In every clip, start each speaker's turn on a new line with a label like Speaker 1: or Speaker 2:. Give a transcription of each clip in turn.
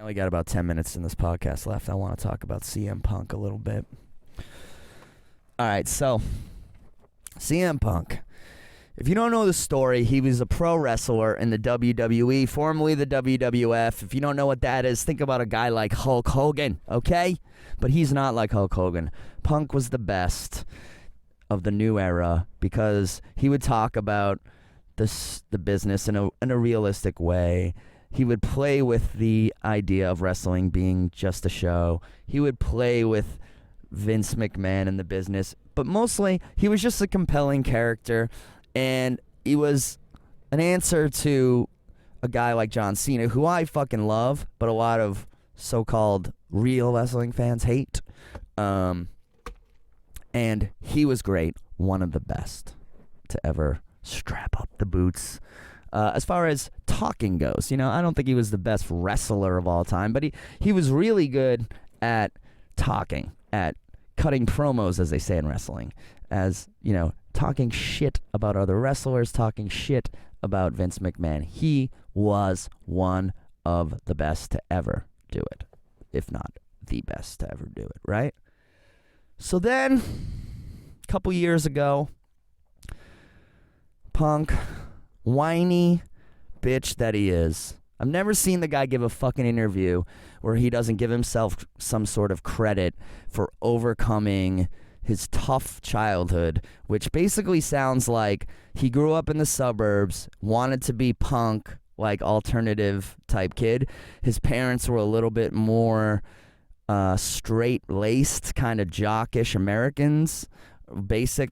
Speaker 1: only got about 10 minutes in this podcast left. I want to talk about CM Punk a little bit. All right, so CM Punk. If you don't know the story, he was a pro wrestler in the WWE, formerly the WWF. If you don't know what that is, think about a guy like Hulk Hogan, okay? But he's not like Hulk Hogan. Punk was the best of the new era because he would talk about the business in a realistic way. He would play with the idea of wrestling being just a show. He would play with Vince McMahon in the business. But mostly, he was just a compelling character. And he was an answer to a guy like John Cena, who I fucking love, but a lot of so-called real wrestling fans hate. And he was great. One of the best to ever strap up the boots. As far as talking goes, I don't think he was the best wrestler of all time, but he was really good at talking, at cutting promos, as they say in wrestling, as, talking shit about other wrestlers, talking shit about Vince McMahon. He was one of the best to ever do it, if not the best to ever do it, right? So then, a couple years ago, Punk, whiny bitch that he is. I've never seen the guy give a fucking interview where he doesn't give himself some sort of credit for overcoming his tough childhood, which basically sounds like he grew up in the suburbs, wanted to be punk, like alternative type kid. His parents were a little bit more straight-laced, kind of jockish Americans, basic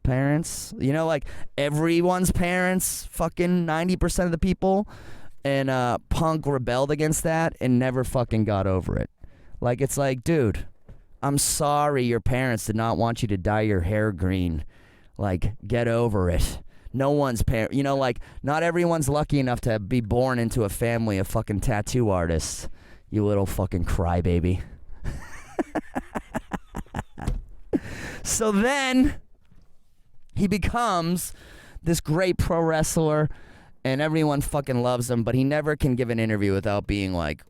Speaker 1: parents, like everyone's parents, fucking 90% of the people, and Punk rebelled against that and never fucking got over it. Like, it's like, dude, I'm sorry your parents did not want you to dye your hair green. Like, get over it. No one's parent, not everyone's lucky enough to be born into a family of fucking tattoo artists, you little fucking crybaby. So then he becomes this great pro wrestler, and everyone fucking loves him, but he never can give an interview without being like,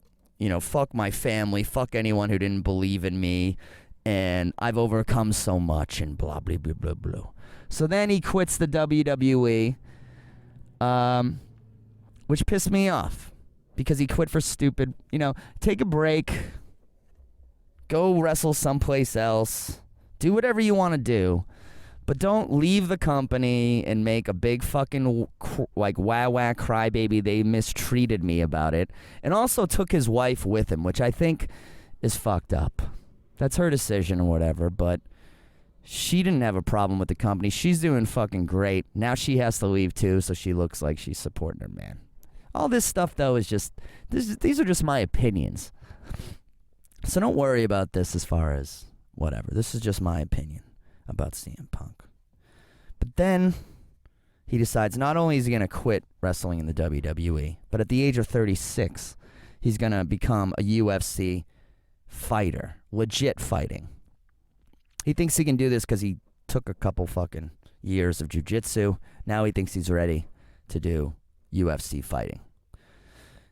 Speaker 1: fuck my family, fuck anyone who didn't believe in me, and I've overcome so much, and blah, blah, blah, blah, blah. So then he quits the WWE, which pissed me off, because he quit for stupid, take a break, go wrestle someplace else, do whatever you want to do. But don't leave the company and make a big fucking wah-wah crybaby. They mistreated me about it. And also took his wife with him, which I think is fucked up. That's her decision or whatever, but she didn't have a problem with the company. She's doing fucking great. Now she has to leave too, so she looks like she's supporting her man. All this stuff, though, is just... These are just my opinions. So don't worry about this as far as whatever. This is just my opinion about CM Punk. But then he decides not only is he going to quit wrestling in the WWE, but at the age of 36, he's going to become a UFC fighter, legit fighting. He thinks he can do this because he took a couple fucking years of jiu-jitsu. Now he thinks he's ready to do UFC fighting.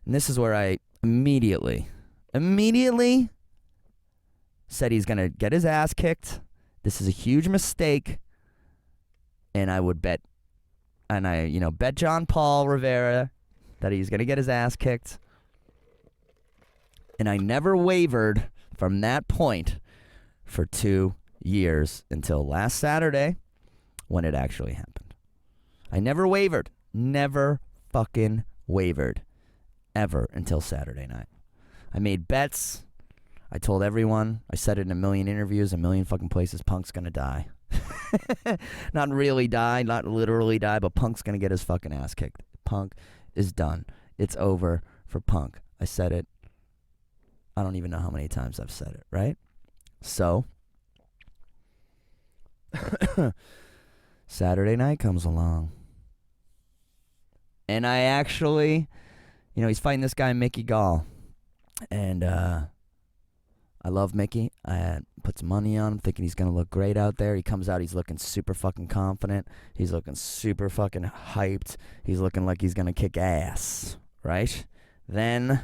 Speaker 1: And this is where I immediately said he's going to get his ass kicked. This is a huge mistake, and I would bet, bet John Paul Rivera that he's going to get his ass kicked. And I never wavered from that point for 2 years until last Saturday when it actually happened. I never wavered. Never fucking wavered. Ever until Saturday night. I made bets. I told everyone, I said it in a million interviews, a million fucking places, Punk's gonna die. Not really die, not literally die, but Punk's gonna get his fucking ass kicked. Punk is done. It's over for Punk. I said it. I don't even know how many times I've said it, right? So, Saturday night comes along. And I actually, he's fighting this guy, Mickey Gall. And, I love Mickey. I put some money on him, thinking he's going to look great out there. He comes out, he's looking super fucking confident. He's looking super fucking hyped. He's looking like he's going to kick ass, right? Then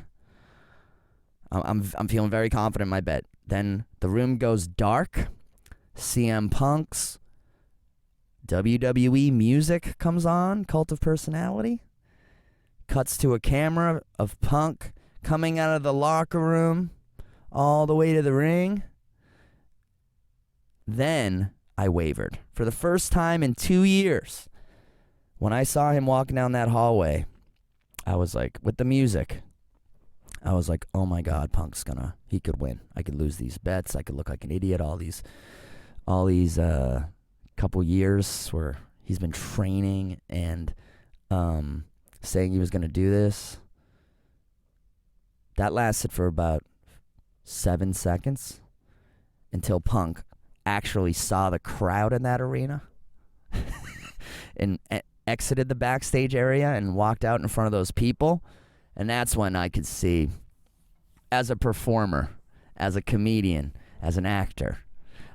Speaker 1: I'm feeling very confident in my bet. Then the room goes dark. CM Punk's WWE music comes on, Cult of Personality. Cuts to a camera of Punk coming out of the locker room all the way to the ring. Then I wavered. For the first time in 2 years, when I saw him walking down that hallway, I was like, with the music, I was like, oh my God, he could win. I could lose these bets. I could look like an idiot all these couple years where he's been training and saying he was going to do this. That lasted for about 7 seconds until Punk actually saw the crowd in that arena and exited the backstage area and walked out in front of those people. And that's when I could see, as a performer, as a comedian, as an actor,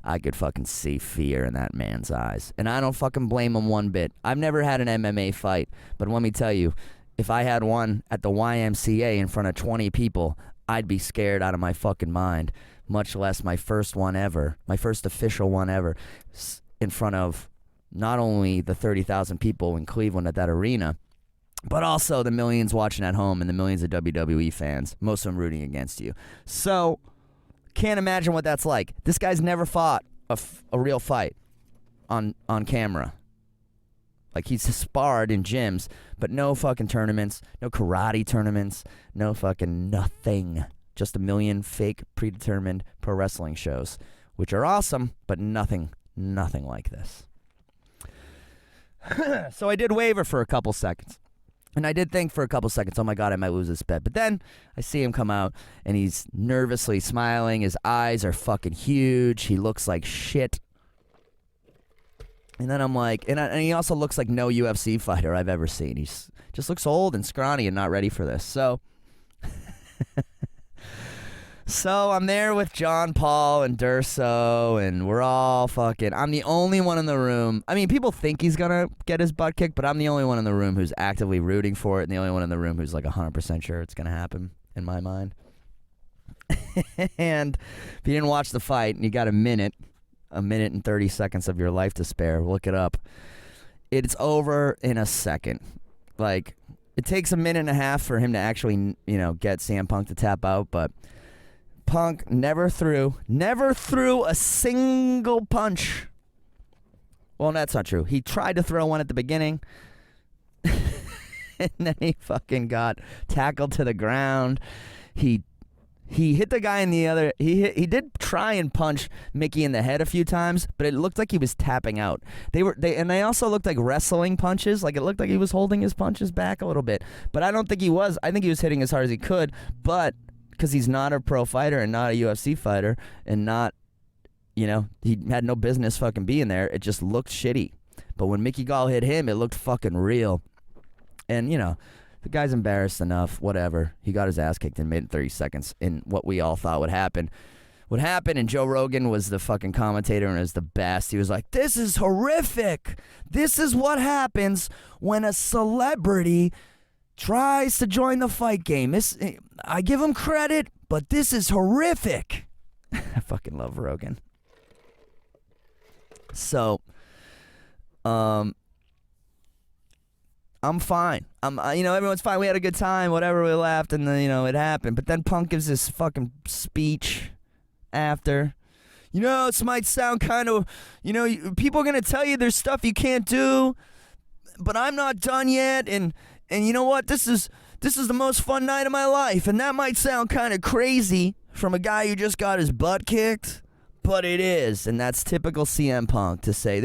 Speaker 1: I could fucking see fear in that man's eyes. And I don't fucking blame him one bit. I've never had an MMA fight, but let me tell you, if I had one at the YMCA in front of 20 people, I'd be scared out of my fucking mind, much less my first one ever, my first official one ever, in front of not only the 30,000 people in Cleveland at that arena, but also the millions watching at home and the millions of WWE fans, most of them rooting against you. So, can't imagine what that's like. This guy's never fought a real fight on camera. Like, he's sparred in gyms, but no fucking tournaments, no karate tournaments, no fucking nothing. Just a million fake predetermined pro wrestling shows, which are awesome, but nothing like this. So I did waver for a couple seconds. And I did think for a couple seconds, oh my God, I might lose this bet. But then I see him come out, and he's nervously smiling. His eyes are fucking huge. He looks like shit. And then I'm like, and he also looks like no UFC fighter I've ever seen. He just looks old and scrawny and not ready for this. So, so I'm there with John Paul and Durso, and we're all fucking, I'm the only one in the room. I mean, people think he's going to get his butt kicked, but I'm the only one in the room who's actively rooting for it, and the only one in the room who's like 100% sure it's going to happen, in my mind. And if you didn't watch the fight, and you got a minute and 30 seconds of your life to spare, look it up. It's over in a second. Like, it takes a minute and a half for him to actually, get CM Punk to tap out, but Punk never threw a single punch. Well, that's not true. He tried to throw one at the beginning, and then he fucking got tackled to the ground. He hit the guy in the other. He did try and punch Mickey in the head a few times, but it looked like he was tapping out. They also looked like wrestling punches. Like, it looked like he was holding his punches back a little bit, but I don't think he was. I think he was hitting as hard as he could, but because he's not a pro fighter and not a UFC fighter and not, he had no business fucking being there. It just looked shitty. But when Mickey Gall hit him, it looked fucking real. And, the guy's embarrassed enough, whatever. He got his ass kicked in mid 30 seconds in what we all thought would happen. What happened, and Joe Rogan was the fucking commentator and was the best. He was like, this is horrific. This is what happens when a celebrity tries to join the fight game. I give him credit, but this is horrific. I fucking love Rogan. So, I'm fine. Everyone's fine. We had a good time, whatever, we laughed, and then, it happened. But then Punk gives this fucking speech after. This might sound kind of, people are going to tell you there's stuff you can't do, but I'm not done yet, and you know what? This is the most fun night of my life, and that might sound kind of crazy from a guy who just got his butt kicked, but it is, and that's typical CM Punk to say,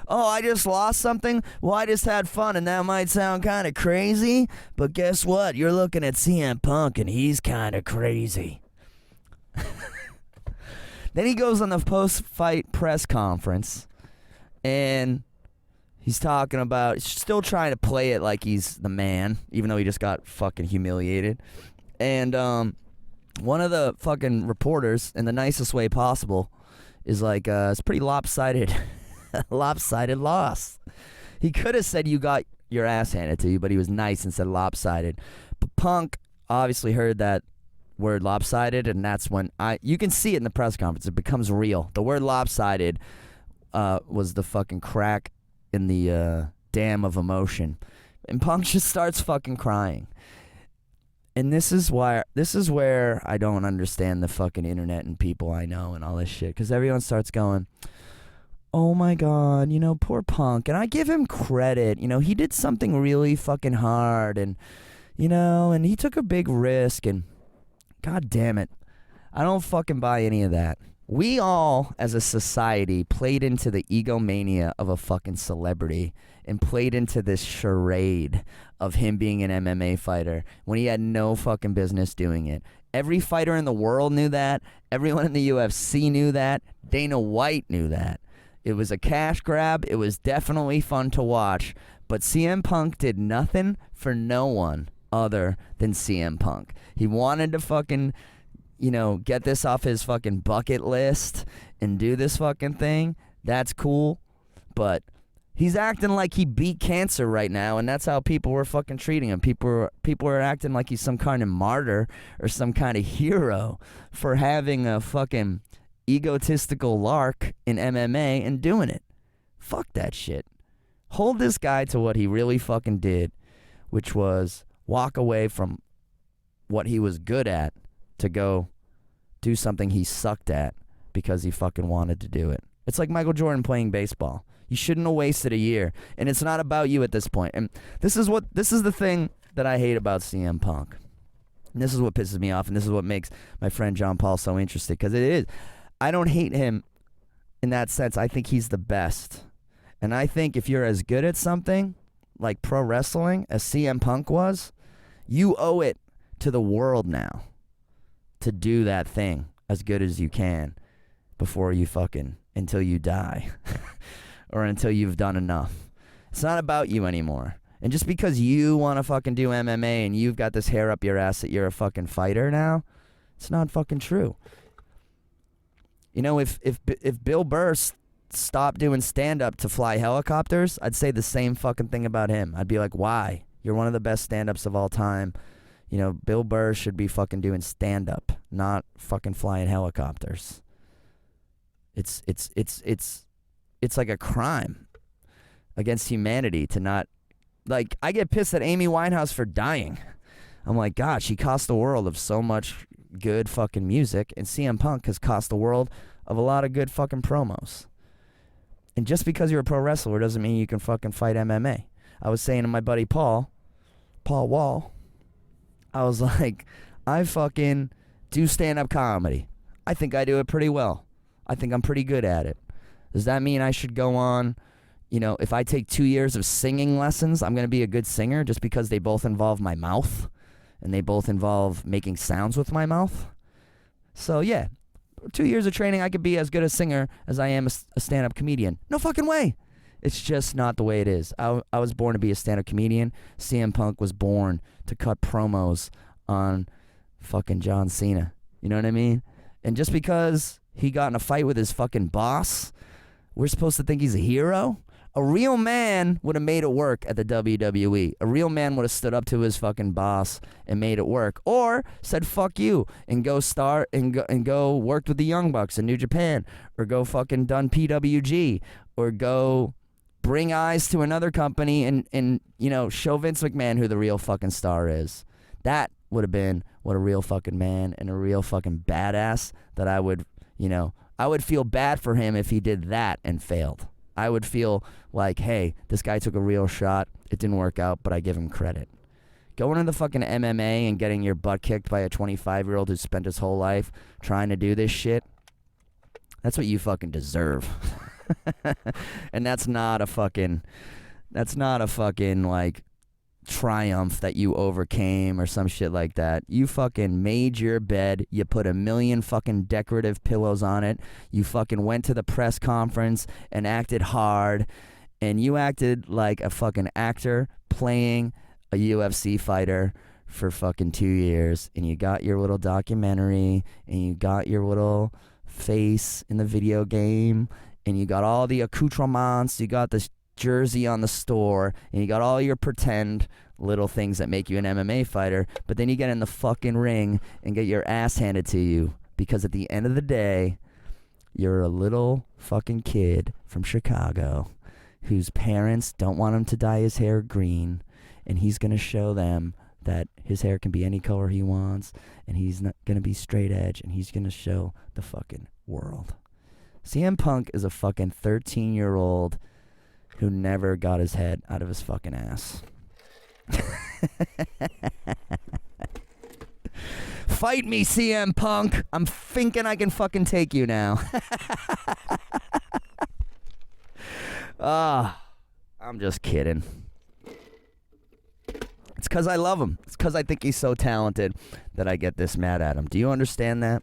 Speaker 1: I just lost something? Well, I just had fun, and that might sound kind of crazy, but guess what? You're looking at CM Punk, and he's kind of crazy. Then he goes on the post-fight press conference, and he's still trying to play it like he's the man, even though he just got fucking humiliated. And one of the fucking reporters, in the nicest way possible, is like, it's pretty lopsided. Lopsided loss. He could have said you got your ass handed to you, but he was nice and said lopsided. But Punk obviously heard that word lopsided, and that's when you can see it in the press conference. It becomes real. The word lopsided was the fucking crack in the dam of emotion. And Punk just starts fucking crying. And this is where I don't understand the fucking internet and people I know and all this shit. Because everyone starts going, oh my God, poor Punk. And I give him credit. He did something really fucking hard. And, and he took a big risk. And God damn it. I don't fucking buy any of that. We all, as a society, played into the egomania of a fucking celebrity and played into this charade of him being an MMA fighter when he had no fucking business doing it. Every fighter in the world knew that. Everyone in the UFC knew that. Dana White knew that. It was a cash grab. It was definitely fun to watch. But CM Punk did nothing for no one other than CM Punk. He wanted to fucking, get this off his fucking bucket list and do this fucking thing. That's cool. But he's acting like he beat cancer right now, and that's how people were fucking treating him. People are acting like he's some kind of martyr or some kind of hero for having a fucking egotistical lark in MMA and doing it. Fuck that shit. Hold this guy to what he really fucking did, which was walk away from what he was good at to go do something he sucked at because he fucking wanted to do it. It's like Michael Jordan playing baseball. You shouldn't have wasted a year. And it's not about you at this point. And this is the thing that I hate about CM Punk. And this is what pisses me off, and this is what makes my friend John Paul so interested, because it is. I don't hate him in that sense. I think he's the best. And I think if you're as good at something like pro wrestling as CM Punk was, you owe it to the world now to do that thing as good as you can before you fucking, until you die or until you've done enough. It's not about you anymore. And just because you want to fucking do MMA and you've got this hair up your ass that you're a fucking fighter now, it's not fucking true. If Bill Burr stopped doing stand-up to fly helicopters, I'd say the same fucking thing about him. I'd be like, why? You're one of the best stand-ups of all time. Bill Burr should be fucking doing stand-up, not fucking flying helicopters. It's like a crime against humanity to not, like, I get pissed at Amy Winehouse for dying. I'm like, God, she cost the world of so much good fucking music, and CM Punk has cost the world of a lot of good fucking promos. And just because you're a pro wrestler doesn't mean you can fucking fight MMA. I was saying to my buddy Paul Wall, I was like, I fucking do stand-up comedy. I think I do it pretty well. I think I'm pretty good at it. Does that mean I should go on, if I take 2 years of singing lessons, I'm going to be a good singer just because they both involve my mouth and they both involve making sounds with my mouth? So, yeah, 2 years of training, I could be as good a singer as I am a stand-up comedian. No fucking way. It's just not the way it is. I was born to be a stand-up comedian. CM Punk was born to cut promos on fucking John Cena. You know what I mean? And just because he got in a fight with his fucking boss, we're supposed to think he's a hero? A real man would have made it work at the WWE. A real man would have stood up to his fucking boss and made it work. Or said, fuck you, and go start and go worked with the Young Bucks in New Japan. Or go fucking done PWG. Or go bring eyes to another company and show Vince McMahon who the real fucking star is. That would have been what a real fucking man and a real fucking badass that I would feel bad for him if he did that and failed. I would feel like, hey, this guy took a real shot. It didn't work out, but I give him credit. Going into fucking MMA and getting your butt kicked by a 25-year-old who spent his whole life trying to do this shit, that's what you fucking deserve. And that's not a fucking like triumph that you overcame or some shit like that. You fucking made your bed. You put 1,000,000 fucking decorative pillows on it. You fucking went to the press conference and acted hard. And you acted like a fucking actor playing a UFC fighter for fucking 2 years. And you got your little documentary. And you got your little face in the video game. And you got all the accoutrements. You got this jersey on the store, and you got all your pretend little things that make you an MMA fighter, but then you get in the fucking ring and get your ass handed to you, because at the end of the day, you're a little fucking kid from Chicago whose parents don't want him to dye his hair green, and he's going to show them that his hair can be any color he wants, and he's not going to be straight edge, and he's going to show the fucking world. CM Punk is a fucking 13-year-old who never got his head out of his fucking ass. Fight me, CM Punk. I'm thinking I can fucking take you now. I'm just kidding. It's because I love him. It's because I think he's so talented that I get this mad at him. Do you understand that?